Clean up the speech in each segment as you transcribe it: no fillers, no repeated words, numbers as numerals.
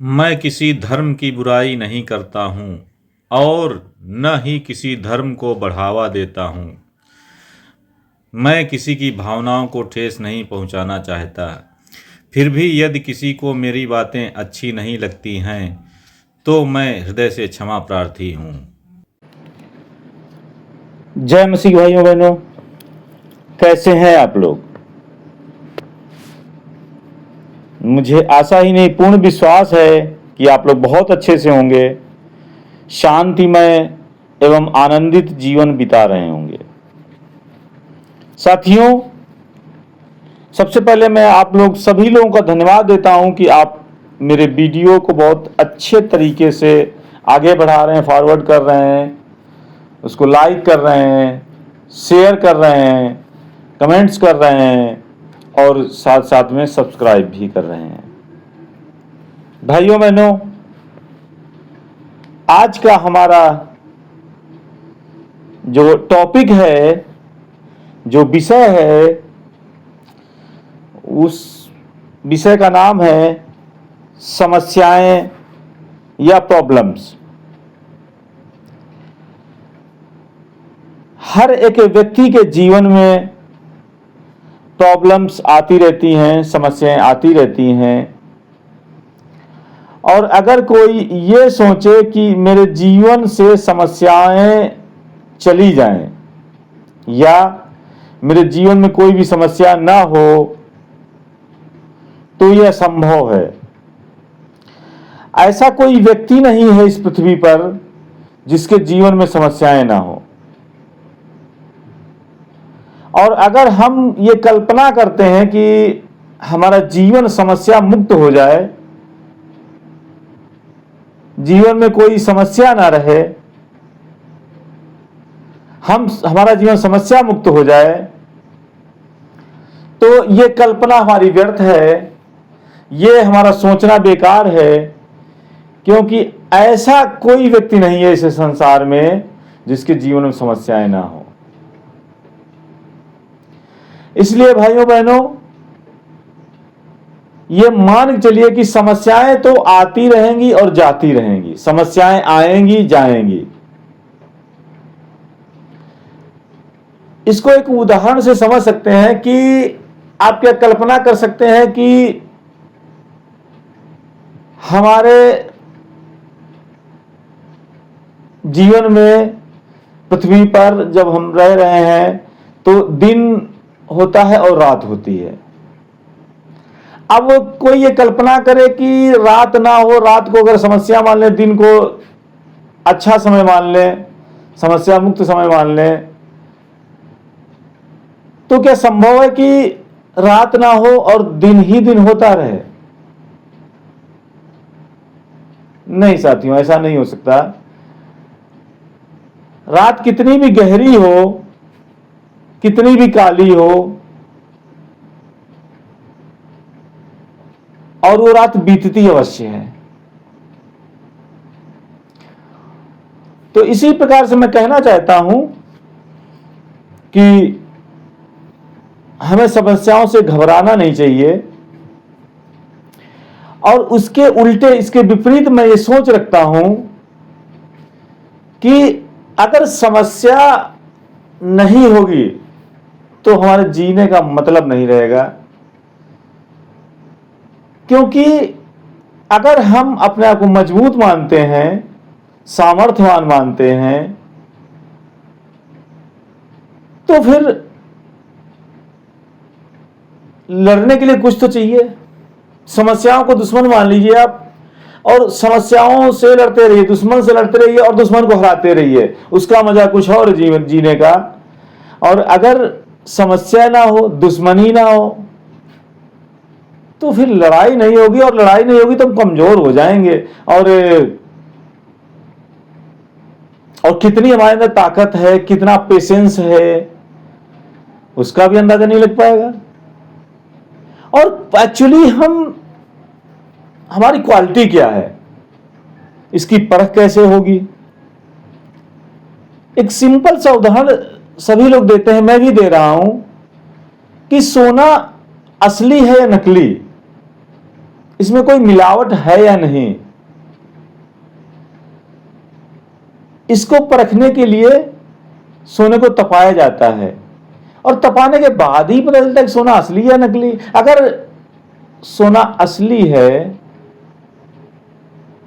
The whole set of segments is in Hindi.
मैं किसी धर्म की बुराई नहीं करता हूँ और न ही किसी धर्म को बढ़ावा देता हूँ। मैं किसी की भावनाओं को ठेस नहीं पहुँचाना चाहता। फिर भी यदि किसी को मेरी बातें अच्छी नहीं लगती हैं तो मैं हृदय से क्षमा प्रार्थी हूँ। जय मसीह भाइयों बहनों, कैसे हैं आप लोग? मुझे आशा ही नहीं पूर्ण विश्वास है कि आप लोग बहुत अच्छे से होंगे, शांतिमय एवं आनंदित जीवन बिता रहे होंगे। साथियों, सबसे पहले मैं आप लोग सभी लोगों का धन्यवाद देता हूं कि आप मेरे वीडियो को बहुत अच्छे तरीके से आगे बढ़ा रहे हैं, फॉरवर्ड कर रहे हैं, उसको लाइक कर रहे हैं, शेयर कर रहे हैं, कमेंट्स कर रहे हैं और साथ साथ में सब्सक्राइब भी कर रहे हैं। भाइयों बहनों, आज का हमारा जो टॉपिक है, जो विषय है, उस विषय का नाम है समस्याएं या प्रॉब्लम्स। हर एक व्यक्ति के जीवन में प्रॉब्लम्स आती रहती हैं, समस्याएं आती रहती हैं। और अगर कोई ये सोचे कि मेरे जीवन से समस्याएं चली जाएं या मेरे जीवन में कोई भी समस्या ना हो, तो यह असंभव है। ऐसा कोई व्यक्ति नहीं है इस पृथ्वी पर जिसके जीवन में समस्याएं ना हो। और अगर हम ये कल्पना करते हैं कि हमारा जीवन समस्या मुक्त हो जाए, जीवन में कोई समस्या ना रहे, हमारा जीवन समस्या मुक्त हो जाए, तो ये कल्पना हमारी व्यर्थ है, ये हमारा सोचना बेकार है। क्योंकि ऐसा कोई व्यक्ति नहीं है इस संसार में जिसके जीवन में समस्याएं ना हो। इसलिए भाइयों बहनों, ये मान के चलिए कि समस्याएं तो आती रहेंगी और जाती रहेंगी, समस्याएं आएंगी जाएंगी। इसको एक उदाहरण से समझ सकते हैं कि आप क्या कल्पना कर सकते हैं कि हमारे जीवन में पृथ्वी पर जब हम रह रहे हैं तो दिन होता है और रात होती है। अब कोई ये कल्पना करे कि रात ना हो, रात को अगर समस्या मान ले, दिन को अच्छा समय मान ले, समस्या मुक्त समय मान ले, तो क्या संभव है कि रात ना हो और दिन ही दिन होता रहे? नहीं साथियों, ऐसा नहीं हो सकता। रात कितनी भी गहरी हो, कितनी भी काली हो, और वो रात बीतती अवश्य है। तो इसी प्रकार से मैं कहना चाहता हूं कि हमें समस्याओं से घबराना नहीं चाहिए। और उसके उल्टे, इसके विपरीत मैं ये सोच रखता हूं कि अगर समस्या नहीं होगी तो हमारे जीने का मतलब नहीं रहेगा। क्योंकि अगर हम अपने आप को मजबूत मानते हैं, सामर्थ्यवान मानते हैं, तो फिर लड़ने के लिए कुछ तो चाहिए। समस्याओं को दुश्मन मान लीजिए आप, और समस्याओं से लड़ते रहिए, दुश्मन से लड़ते रहिए और दुश्मन को हराते रहिए। उसका मजा कुछ और जीवन जीने का। और अगर समस्या ना हो, दुश्मनी ना हो, तो फिर लड़ाई नहीं होगी, और लड़ाई नहीं होगी तो हम कमजोर हो जाएंगे। और कितनी हमारे अंदर ताकत है, कितना पेशेंस है, उसका भी अंदाजा नहीं लग पाएगा। और एक्चुअली हमारी क्वालिटी क्या है, इसकी परख कैसे होगी? एक सिंपल सा उदाहरण सभी लोग देते हैं, मैं भी दे रहा हूं कि सोना असली है या नकली। इसमें कोई मिलावट है या नहीं, इसको परखने के लिए सोने को तपाया जाता है और तपाने के बाद ही पता चलता है कि सोना असली या नकली। अगर सोना असली है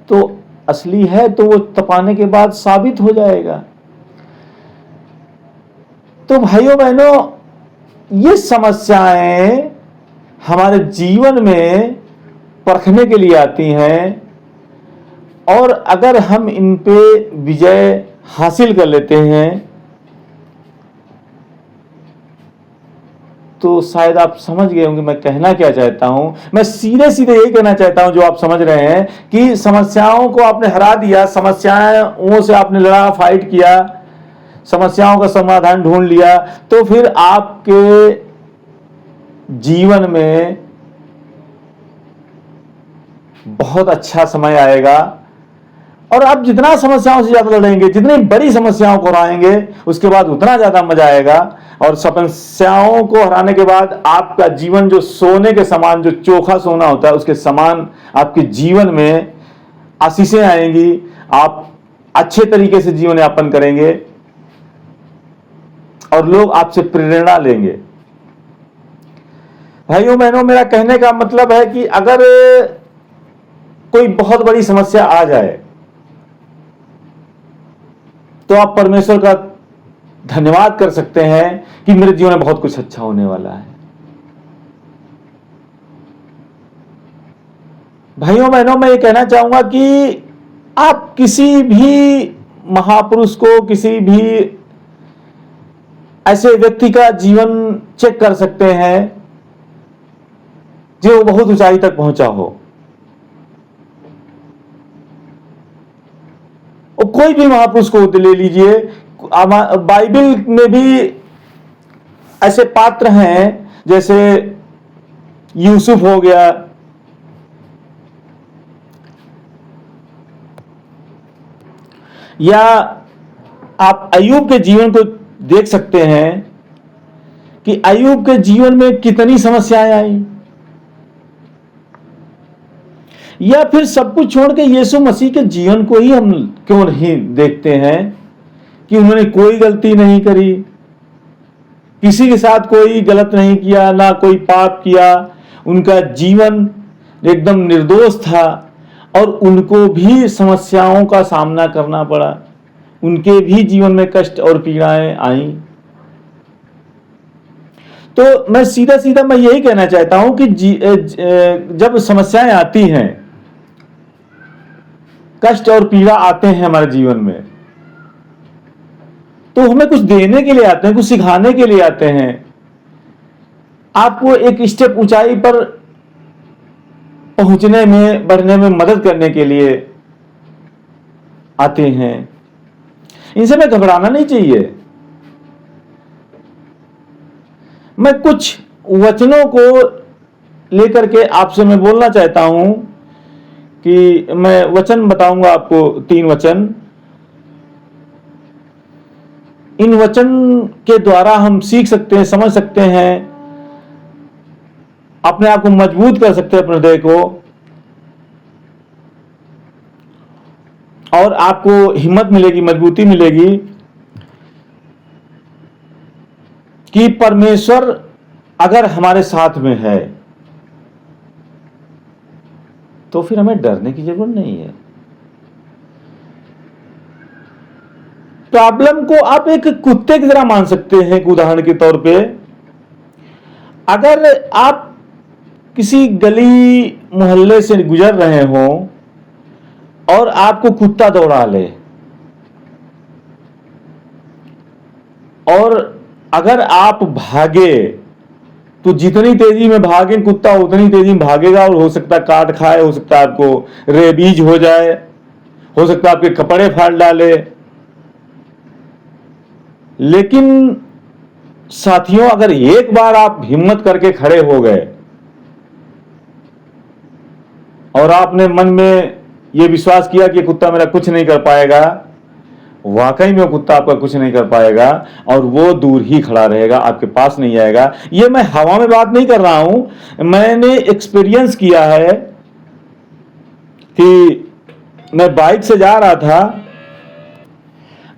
तो असली है तो वो तपाने के बाद साबित हो जाएगा। तो भाइयों बहनों, ये समस्याएं हमारे जीवन में परखने के लिए आती हैं और अगर हम इन पे विजय हासिल कर लेते हैं तो शायद आप समझ गए होंगे मैं कहना क्या चाहता हूं। मैं सीधे सीधे यही कहना चाहता हूं जो आप समझ रहे हैं कि समस्याओं को आपने हरा दिया, समस्याओं से आपने लड़ा, फाइट किया, समस्याओं का समाधान ढूंढ लिया, तो फिर आपके जीवन में बहुत अच्छा समय आएगा और आप जितना समस्याओं से ज्यादा लड़ेंगे, जितनी बड़ी समस्याओं को हराएंगे, उसके बाद उतना ज्यादा मजा आएगा। और समस्याओं को हराने के बाद आपका जीवन जो सोने के समान, जो चोखा सोना होता है उसके समान आपके जीवन में आशीषें आएंगी, आप अच्छे तरीके से जीवन यापन करेंगे और लोग आपसे प्रेरणा लेंगे। भाइयों बहनों, मेरा कहने का मतलब है कि अगर कोई बहुत बड़ी समस्या आ जाए तो आप परमेश्वर का धन्यवाद कर सकते हैं कि मेरे जीवन में बहुत कुछ अच्छा होने वाला है। भाइयों बहनों, मैं ये कहना चाहूंगा कि आप किसी भी महापुरुष को, किसी भी ऐसे व्यक्ति का जीवन चेक कर सकते हैं जो बहुत ऊंचाई तक पहुंचा हो। कोई भी महापुरुष को ले लीजिए, बाइबल में भी ऐसे पात्र हैं जैसे यूसुफ हो गया, या आप अय्यूब के जीवन को देख सकते हैं कि अय्यूब के जीवन में कितनी समस्याएं आई, या फिर सब कुछ छोड़ के यीशु मसीह के जीवन को ही हम क्यों नहीं देखते हैं कि उन्होंने कोई गलती नहीं करी, किसी के साथ कोई गलत नहीं किया, ना कोई पाप किया, उनका जीवन एकदम निर्दोष था और उनको भी समस्याओं का सामना करना पड़ा, उनके भी जीवन में कष्ट और पीड़ाएं आई। तो मैं सीधा सीधा मैं यही कहना चाहता हूं कि जब समस्याएं आती हैं, कष्ट और पीड़ा आते हैं हमारे जीवन में, तो हमें कुछ देने के लिए आते हैं, कुछ सिखाने के लिए आते हैं, आपको एक स्टेप ऊंचाई पर पहुंचने में, बढ़ने में मदद करने के लिए आते हैं। इनसे में घबराना नहीं चाहिए। मैं कुछ वचनों को लेकर के आपसे मैं बोलना चाहता हूं कि मैं वचन बताऊंगा आपको, 3 वचन। इन वचन के द्वारा हम सीख सकते हैं, समझ सकते हैं, अपने आप को मजबूत कर सकते हैं, अपने हृदय को, और आपको हिम्मत मिलेगी, मजबूती मिलेगी कि परमेश्वर अगर हमारे साथ में है तो फिर हमें डरने की जरूरत नहीं है। प्रॉब्लम को आप एक कुत्ते की तरह मान सकते हैं। एक उदाहरण के तौर पे, अगर आप किसी गली मोहल्ले से गुजर रहे हो और आपको कुत्ता दौड़ा ले, और अगर आप भागे तो जितनी तेजी में भागे कुत्ता उतनी तेजी में भागेगा, और हो सकता है काट खाए, हो सकता है आपको रेबीज हो जाए, हो सकता है आपके कपड़े फाड़ डाले। लेकिन साथियों, अगर एक बार आप हिम्मत करके खड़े हो गए और आपने मन में यह विश्वास किया कि कुत्ता मेरा कुछ नहीं कर पाएगा, वाकई में वो कुत्ता आपका कुछ नहीं कर पाएगा और वो दूर ही खड़ा रहेगा, आपके पास नहीं आएगा। ये मैं हवा में बात नहीं कर रहा हूं, मैंने एक्सपीरियंस किया है कि मैं बाइक से जा रहा था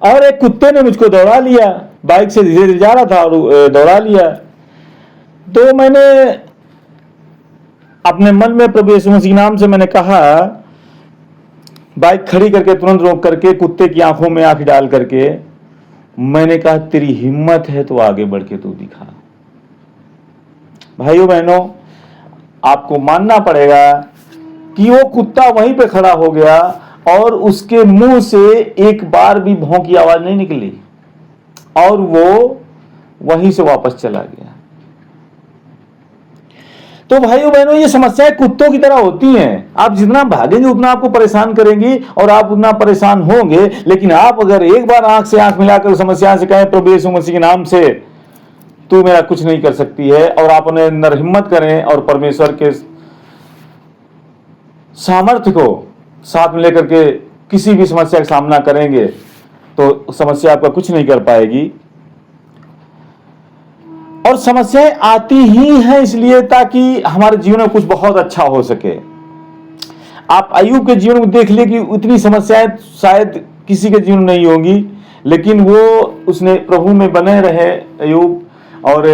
और एक कुत्ते ने मुझको दौड़ा लिया। बाइक से धीरे धीरे जा रहा था और दौड़ा लिया। तो मैंने अपने मन में प्रभु यीशु मसीह के नाम से मैंने कहा, बाइक खड़ी करके तुरंत रोक करके कुत्ते की आंखों में आंख डाल करके मैंने कहा, तेरी हिम्मत है तो आगे बढ़ के तू दिखा। भाइयों बहनों, आपको मानना पड़ेगा कि वो कुत्ता वहीं पे खड़ा हो गया और उसके मुंह से एक बार भी भौं की आवाज नहीं निकली और वो वहीं से वापस चला गया। तो भाइयों बहनों, ये समस्याएं कुत्तों की तरह होती हैं। आप जितना भागेंगे उतना आपको परेशान करेंगी और आप उतना परेशान होंगे। लेकिन आप अगर एक बार आंख से आंख मिलाकर समस्या से कहें, प्रभु यीशु मसीह के नाम से तू मेरा कुछ नहीं कर सकती है, और आप अपने अंदर हिम्मत करें और परमेश्वर के सामर्थ्य को साथ में लेकर के किसी भी समस्या का सामना करेंगे तो समस्या आपका कुछ नहीं कर पाएगी। और समस्याएं आती ही हैं इसलिए ताकि हमारे जीवन में कुछ बहुत अच्छा हो सके। आप अय्यूब के जीवन में देख लिए कि उतनी समस्याएं शायद किसी के जीवन में नहीं होंगी, लेकिन वो उसने प्रभु में बने रहे अय्यूब और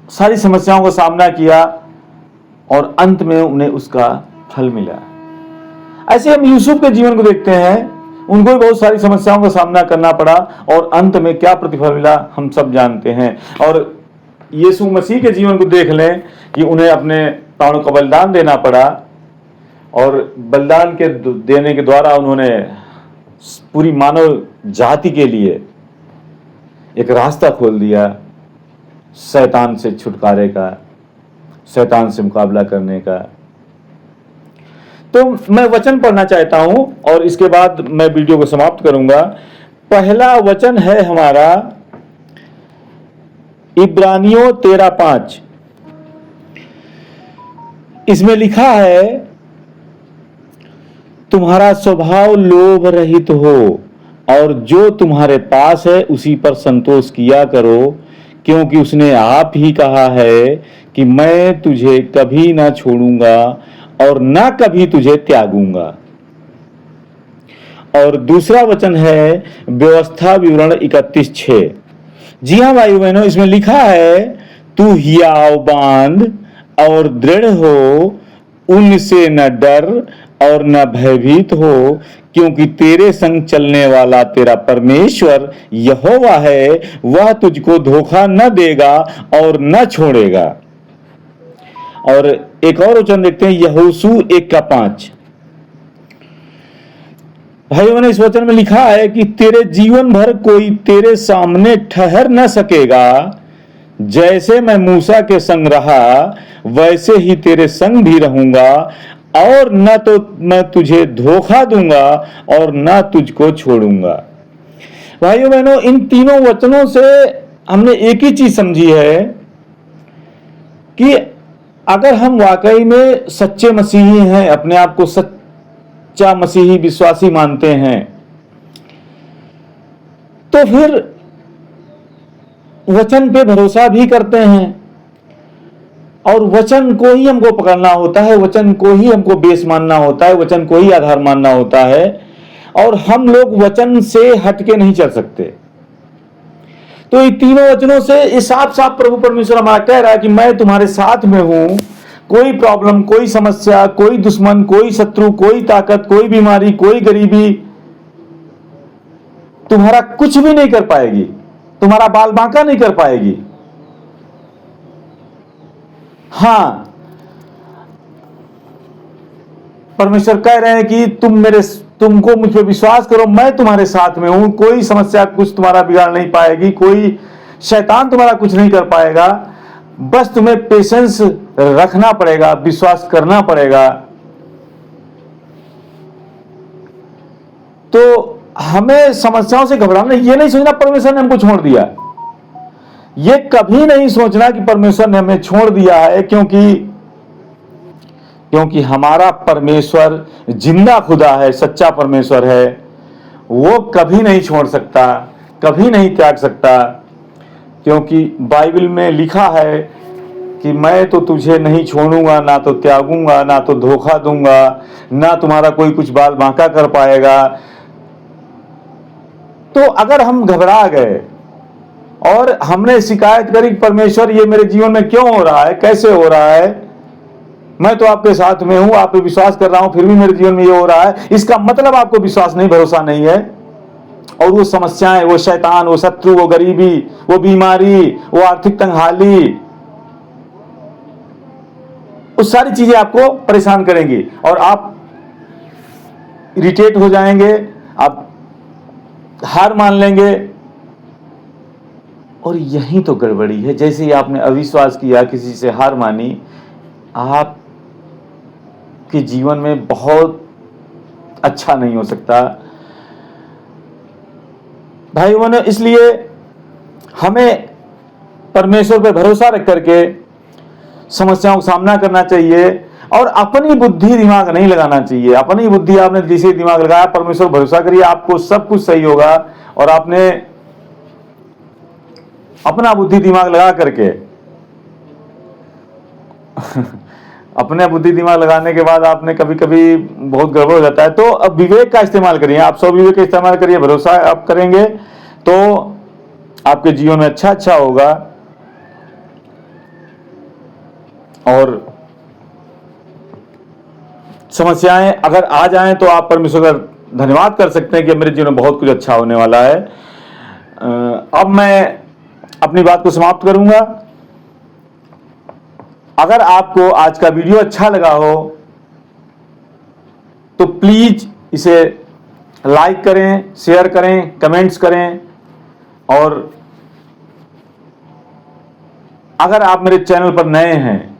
सारी समस्याओं का सामना किया और अंत में उन्हें उसका फल मिला। ऐसे हम यूसुफ के जीवन को देखते हैं, उनको भी बहुत सारी समस्याओं का सामना करना पड़ा और अंत में क्या प्रतिफल मिला हम सब जानते हैं। और यीशु मसीह के जीवन को देख लें कि उन्हें अपने प्राणों का बलिदान देना पड़ा और बलिदान के देने के द्वारा उन्होंने पूरी मानव जाति के लिए एक रास्ता खोल दिया, शैतान से छुटकारे का, शैतान से मुकाबला करने का। तो मैं वचन पढ़ना चाहता हूं और इसके बाद मैं वीडियो को समाप्त करूंगा। पहला वचन है हमारा इब्रानियों 13:5। इसमें लिखा है, तुम्हारा स्वभाव लोभ रहित हो और जो तुम्हारे पास है उसी पर संतोष किया करो, क्योंकि उसने आप ही कहा है कि मैं तुझे कभी ना छोड़ूंगा और ना कभी तुझे त्यागूंगा। और दूसरा वचन है व्यवस्था विवरण 31:6। जी हाँ भाई बहनों, इसमें लिखा है, तू हियाव बांध और दृढ़ हो, उनसे न डर और न भयभीत हो, क्योंकि तेरे संग चलने वाला तेरा परमेश्वर यहोवा है, वह तुझको धोखा न देगा और न छोड़ेगा। और एक और वचन देखते हैं, यहोशू 1:5। भाइयों ने इस वचन में लिखा है कि तेरे जीवन भर कोई तेरे सामने ठहर न सकेगा, जैसे मैं मूसा के संग रहा वैसे ही तेरे संग भी रहूंगा, और न तो मैं तुझे धोखा दूंगा और न तुझको छोड़ूंगा। भाइयों बहनों, इन तीनों वचनों से हमने एक ही चीज समझी है कि अगर हम वाकई में सच्चे मसीही हैं, अपने आप को सच्चा मसीही विश्वासी मानते हैं, तो फिर वचन पे भरोसा भी करते हैं और वचन को ही हमको पकड़ना होता है, वचन को ही हमको बेस मानना होता है, वचन को ही आधार मानना होता है, और हम लोग वचन से हटके नहीं चल सकते। तो ये तीनों वचनों से इस साफ साफ प्रभु परमेश्वर हमारा कह रहा है कि मैं तुम्हारे साथ में हूं। कोई प्रॉब्लम, कोई समस्या, कोई दुश्मन, कोई शत्रु, कोई ताकत, कोई बीमारी, कोई गरीबी तुम्हारा कुछ भी नहीं कर पाएगी, तुम्हारा बाल बांका नहीं कर पाएगी। हां, परमेश्वर कह रहे हैं कि तुमको मुझ पर विश्वास करो, मैं तुम्हारे साथ में हूं। कोई समस्या कुछ तुम्हारा बिगाड़ नहीं पाएगी, कोई शैतान तुम्हारा कुछ नहीं कर पाएगा। बस तुम्हें पेशेंस रखना पड़ेगा, विश्वास करना पड़ेगा। तो हमें समस्याओं से घबराना, ये नहीं सोचना परमेश्वर ने हमको छोड़ दिया, ये कभी नहीं सोचना कि परमेश्वर ने हमें छोड़ दिया है, क्योंकि हमारा परमेश्वर जिंदा खुदा है, सच्चा परमेश्वर है। वो कभी नहीं छोड़ सकता, कभी नहीं त्याग सकता, क्योंकि बाइबल में लिखा है कि मैं तो तुझे नहीं छोड़ूंगा, ना तो त्यागूंगा, ना तो धोखा दूंगा, ना तुम्हारा कोई कुछ बाल बांका कर पाएगा। तो अगर हम घबरा गए और हमने शिकायत करी परमेश्वर ये मेरे जीवन में क्यों हो रहा है, कैसे हो रहा है, मैं तो आपके साथ में हूं, आप पे विश्वास कर रहा हूं, फिर भी मेरे जीवन में ये हो रहा है, इसका मतलब आपको विश्वास नहीं, भरोसा नहीं है। और वो समस्याएं, वो शैतान, वो शत्रु, वो गरीबी, वो बीमारी, वो आर्थिक तंगहाली, उस सारी चीजें आपको परेशान करेंगी और आप इरिटेट हो जाएंगे, आप हार मान लेंगे। और यही तो गड़बड़ी है। जैसे ही आपने अविश्वास किया, किसी से हार मानी, आप के जीवन में बहुत अच्छा नहीं हो सकता भाई बहनों। इसलिए हमें परमेश्वर पर भरोसा रख करके समस्याओं का सामना करना चाहिए और अपनी बुद्धि दिमाग नहीं लगाना चाहिए। अपनी बुद्धि आपने जैसे दिमाग लगाया, परमेश्वर भरोसा करिए, आपको सब कुछ सही होगा। और आपने अपना बुद्धि दिमाग लगा करके अपने बुद्धि दिमाग लगाने के बाद आपने कभी कभी बहुत गड़बड़ हो जाता है, तो अब विवेक का इस्तेमाल करिए, आप सब विवेक का इस्तेमाल करिए, भरोसा आप करेंगे तो आपके जीवन में अच्छा होगा। और समस्याएं अगर आ जाएं तो आप परमेश्वर का धन्यवाद कर सकते हैं कि मेरे जीवन में बहुत कुछ अच्छा होने वाला है। अब मैं अपनी बात को समाप्त करूंगा। अगर आपको आज का वीडियो अच्छा लगा हो तो प्लीज इसे लाइक करें, शेयर करें, कमेंट्स करें। और अगर आप मेरे चैनल पर नए हैं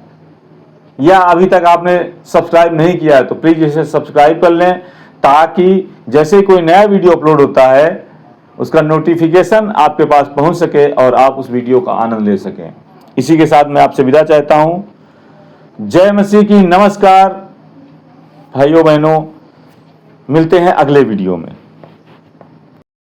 या अभी तक आपने सब्सक्राइब नहीं किया है तो प्लीज इसे सब्सक्राइब कर लें, ताकि जैसे कोई नया वीडियो अपलोड होता है उसका नोटिफिकेशन आपके पास पहुंच सके और आप उस वीडियो का आनंद ले सकें। इसी के साथ मैं आपसे विदा चाहता हूं। जय मसीह की। नमस्कार भाइयों बहनों, मिलते हैं अगले वीडियो में।